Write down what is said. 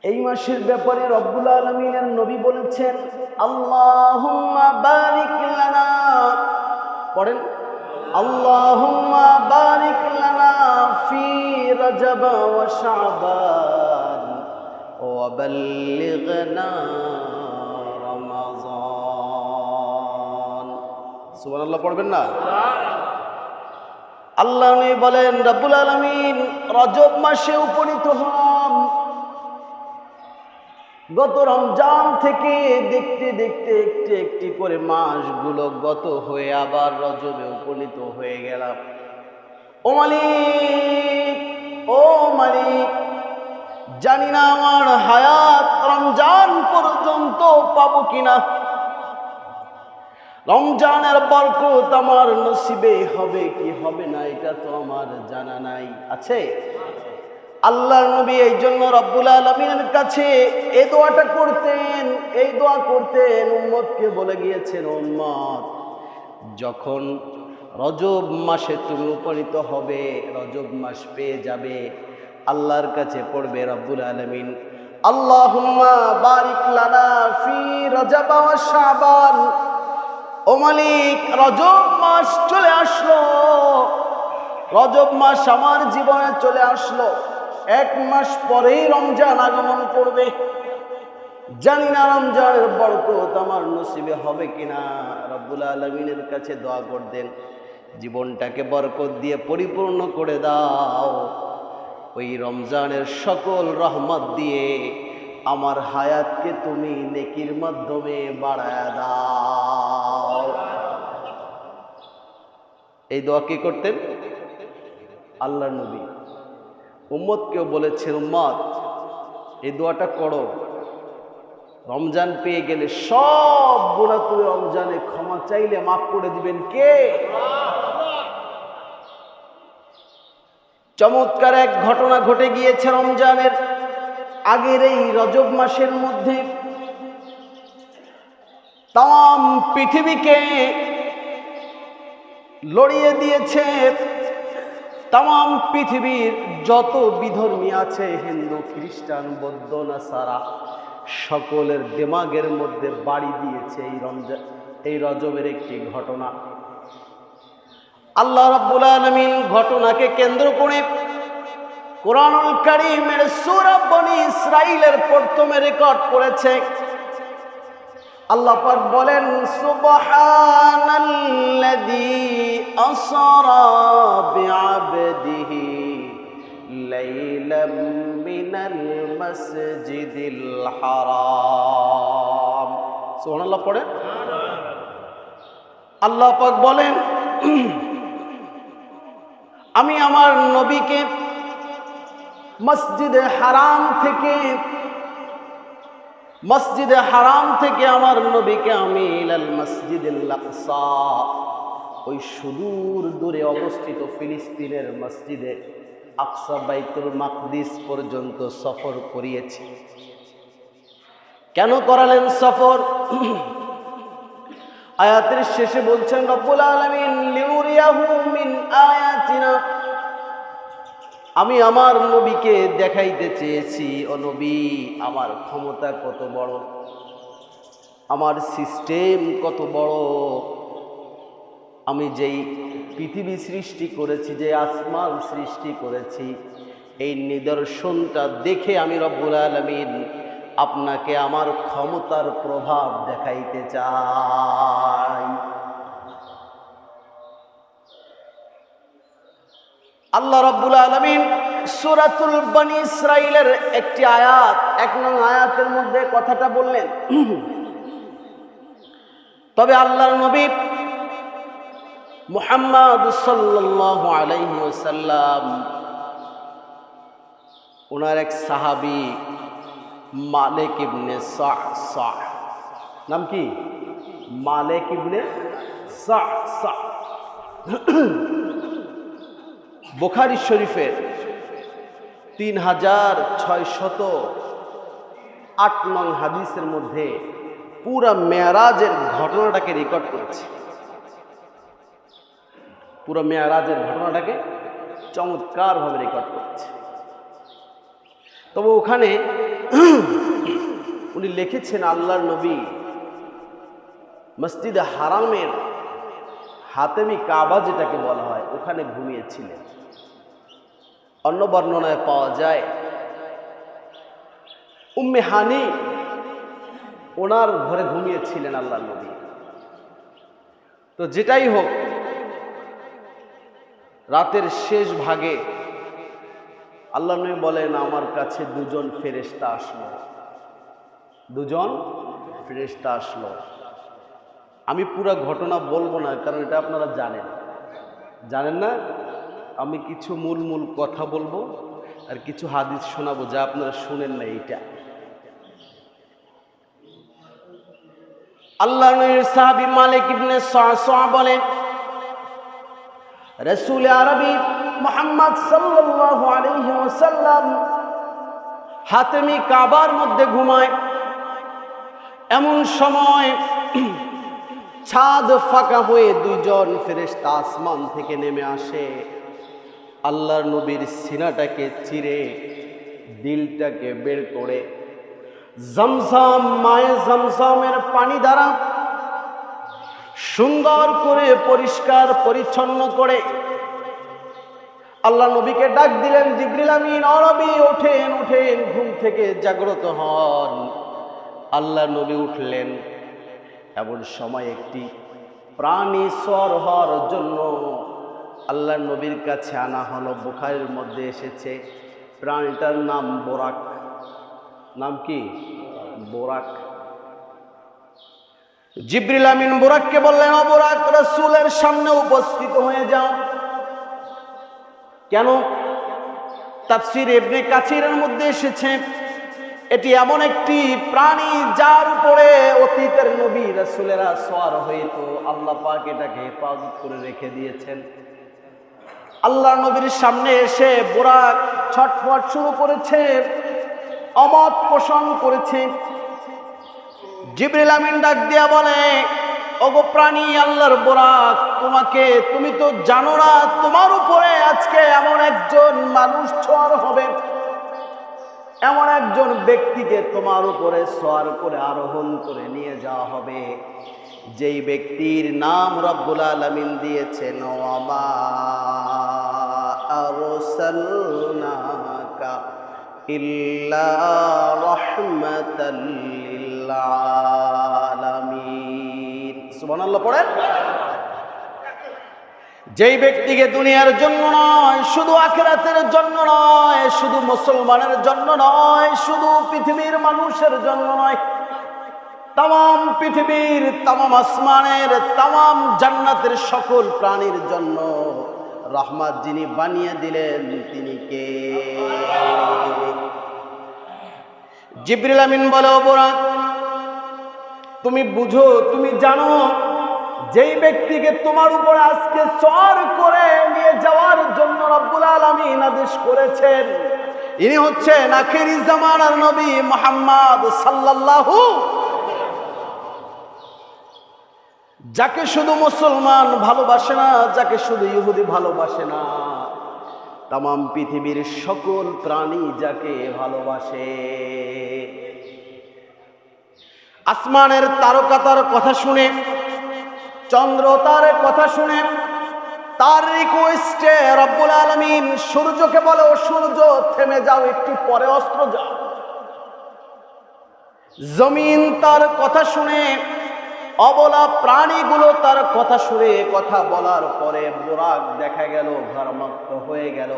এই মাসের ব্যাপারে রব্বুল আলামিনের নবী বলেছেন, আল্লাহুম্মা বারিক লানা, পড়েন, আল্লাহুম্মা বারিক লানা ফি রজব ওয়া শাবান ওয়া বাল্লিগনা রমাযান। সুবহানাল্লাহ পড়বেন না? আল্লাহ নবী বলেন, রব্বুল আলামিন রজব মাসে উপনীত হন। গত রমজান থেকে দেখতে দেখতে একটি একটি করে মাসগুলো গত হয়ে আবার রজবে উপনীত হয়ে গেলাম। ও মালিক, ও মালিক, জানি না আমার হায়াত রমজান পর্যন্ত পাবো কিনা, রমজানের বরকত আমার নসিবে হবে কি হবে না এটা তো আমার জানা নাই। আছে? আল্লাহর নবী এই জন্য রব্বুল আলামিনের কাছে এই দোয়াটা করতেন, এই দোয়া করতেন, উম্মতকে বলে গিয়েছেন, উম্মত যখন রজব মাসে তুমি উপনীত হবে, রজব মাস পেয়ে যাবে, আল্লাহর কাছে পড়বে রব্বুল আলামিন, আল্লাহুম্মা বারিক লানা ফি রজব ওয়া শাবান। ও মালিক, রজব মাস চলে আসলো, রজব মাস আমার জীবনে চলে আসলো, এক মাস পরেই রমজান আগমন করবে, জানি না রমজানের বরকত আমার নসিবে হবে কিনা। রব্বুল আলামিনের কাছে দোয়া করতেন, জীবনটাকে বরকত দিয়ে পরিপূর্ণ করে দাও, ওই রমজানের সকল রহমত দিয়ে আমার হায়াতকে তুমি নেকির মাধ্যমে বাড়ায় দাও। এই দোয়া কি করতেন আল্লাহর নবী। উম্মতকেও বলেছেন, উম্মত এই দোয়াটা করো, রমজান পেয়ে গেলে সব গুনাহ তুমি রমজানে ক্ষমা চাইলে মাফ করে দিবেন কে? চমৎকার এক ঘটনা ঘটে গিয়েছে রমজানের আগের এই রজব মাসের মধ্যে। তাম পৃথিবীকে লড়িয়ে দিয়েছে, তাম পৃথিবীর যত বিধর্মী আছে, হিন্দু, খ্রিস্টান, বৌদ্ধ, নাসারা, সকলের দিমাগের মধ্যে বাড়ি দিয়েছে এই রজবের একটি ঘটনা। আল্লাহ রাব্বুল আলামিন ঘটনাকে কেন্দ্র করে কোরআনুল কারীমের সূরা বনী ইসরাঈলের প্রথমে রেকর্ড করেছে। আল্লাহ পাক বলেন, সুবহানাল্লাযী আসরা বিআবদিহি লাইলাম মিনাল মাসজিদিল হারাম। সুবহানাল্লাহ পড়েন। আল্লাহ পাক বলেন, আমি আমার নবীকে মসজিদে হারাম থেকে আমার নবীকে আমি ইলাল মসজিদিল আকসা, ওই সুদূর দূরে অবস্থিত ফিলিস্তিনের মসজিদে আকসা বাইতুল মাকদিস পর্যন্ত সফর করিয়েছি। কেন করালেন সফর? আয়াতের শেষে বলছেন রব্বুল আলামিন, লিনুরিয়াহু মিন আয়াতিনা, আমি আমার নবীকে দেখাইতে চেয়েছি, ও নবী আমার ক্ষমতা কত বড়, আমার সিস্টেম কত বড়, আমি যেই পৃথিবী সৃষ্টি করেছি, যে আসমান সৃষ্টি করেছি, এই নিদর্শনটা দেখে আমি রব্বুল আলামিন আপনাকে আমার ক্ষমতার প্রভাব দেখাইতে চাই। আল্লাহ রাব্বুল আলামিন সূরাতুল বনী ইসরাঈলের একটি আয়াত, 1 নং আয়াতের মধ্যে কথাটা বললেন। তবে আল্লাহর নবী মুহাম্মদ সাল্লাল্লাহু আলাইহি ওয়াসাল্লাম, ওনার এক সাহাবী মালিক ইবনে সা'সা, নাম কি? মালিক ইবনে সা'সা, বুখারী শরীফের 3608 নং হাদিসের মধ্যে পুরা মেরাজের ঘটনাটাকে রেকর্ড করেছে। পুরো মেরাজের ঘটনাটাকে চমৎকারভাবে রেকর্ড করেছে। তবে ওখানে উনি লিখেছেন আল্লাহর নবী মসজিদে হারামের হাতেমি কাবা যেটাকে বলা হয় ওখানে ঘুমিয়েছিলেন। অন্য বর্ণনায় পাওয়া যায় উম্মে হানি ওনার ঘরে ঘুমিয়েছিলেন আল্লাহর নবী। তো যেটাই হোক, রাতের শেষ ভাগে আল্লাহর নবী বলেন আমার কাছে দুজন ফেরেশতা আসলো, দুজন ফেরেশতা আসলো। আমি পুরো ঘটনা বলবো না, কারণ এটা আপনারা জানেন না। আমি কিছু মূল কথা বলবো আর কিছু হাদিস শোনাবো যা আপনারা শুনেন না। এইটা আল্লাহর নবীর সাহাবী মালিক ইবনে সাআসা বলেন রাসূল আরবি মুহাম্মদ সাল্লাল্লাহু আলাইহি ওয়াসাল্লাম হাতেমি কাবার মধ্যে ঘুমায়। এমন সময় ছাদ ফাঁকা হয়ে দুইজন ফেরেশতা আসমান থেকে নেমে আসে। আল্লাহর নবীর সিনাটাকে চিরে দিলটাকে বের করে জমজম মায়ে জমজমের পানি দ্বারা সুন্দর করে পরিষ্কার পরিচ্ছন্ন করে আল্লাহ নবীকে ডাক দিলেন, জিবরিল আমিন ও নবী ওঠেন ওঠেন, ঘুম থেকে জাগ্রত হন। আল্লাহ নবী উঠলেন। এমন সময় একটি প্রাণী সওয়ার হওয়ার জন্য আল্লাহ নবীর কাছে আনা হলো। বুখারীর মধ্যে এসেছে প্রাণীটার নাম বোরাক। নাম কি? বোরাক। জিবরিল আমিন বোরাককে বললেন, ও বোরাক, রাসূলের সামনে উপস্থিত হয়ে যাও। কেন? তাফসীর ইবনে কাসিরের মধ্যে এসেছে এটি এমন একটি প্রাণী যার উপরে অতীতের নবী রাসূলেরা সওয়ার হইতো। আল্লাহ পাক এটাকে হেফাজত করে রেখে দিয়েছেন। আল্লাহর নবীর সামনে এসে বোরাক ছটফট শুরু করেছে, অমত পোষণ করেছে। জিবরিল আমিন ডাক দিয়া বলে, ওগো প্রাণী আল্লাহর বোরাক, তুমি তো জানো না তোমার উপরে আজকে এমন একজন মানুষ সওয়ার হবে, এমন একজন ব্যক্তিকে তোমার উপরে সওয়ার করে আরোহণ করে নিয়ে যাওয়া হবে, যেই ব্যক্তির নাম রব্বুল আলামিন দিয়েছেন ওয়া মা আরসালনাকা ইল্লা রাহমাতাল লিল আলামিন। সুবহানাল্লাহ পড়েন। যেই ব্যক্তিকে দুনিয়ার জন্য নয়, শুধু আখিরাতের জন্য নয়, শুধু মুসলমানের জন্য নয়, শুধু পৃথিবীর মানুষের জন্য নয়, তাম পৃথিবীর, তাম আসমানের, তাম জান্নাতের সকল প্রাণীর জন্য রহমত যিনি বানিয়ে দিলেন তিনি কে? জিবরিল আমিন বলে, ও বোরাক, তুমি বুঝো, তুমি জানো যেই ব্যক্তিকে তোমার উপরে আজকে সওয়ার করে নিয়ে যাওয়ার জন্য রব্বুল আলামিন আদেশ করেছেন, ইনি হচ্ছেন আখিরি জামানার নবী মুহাম্মদ সাল্লাল্লাহু, যাকে শুধু মুসলমান ভালোবাসে না, যাকে শুধু ইহুদি ভালোবাসে না, তাম পৃথিবীর সকল প্রাণী যাকে ভালোবাসে। আসমানের তারকাতার কথা শুনে, চন্দ্র তার কথা শুনে, তার রিকোয়েস্টে রব্বুল আলামিন সূর্যকে বলে, ও সূর্য থেমে যাও, একটু পরে অস্ত্র যাও। জমিন তার কথা শুনে, অবলা প্রাণীগুলো তার কথা শুনে, কথা বলার পরে বোরাক দেখা গেল ঘর্মাক্ত হয়ে গেল।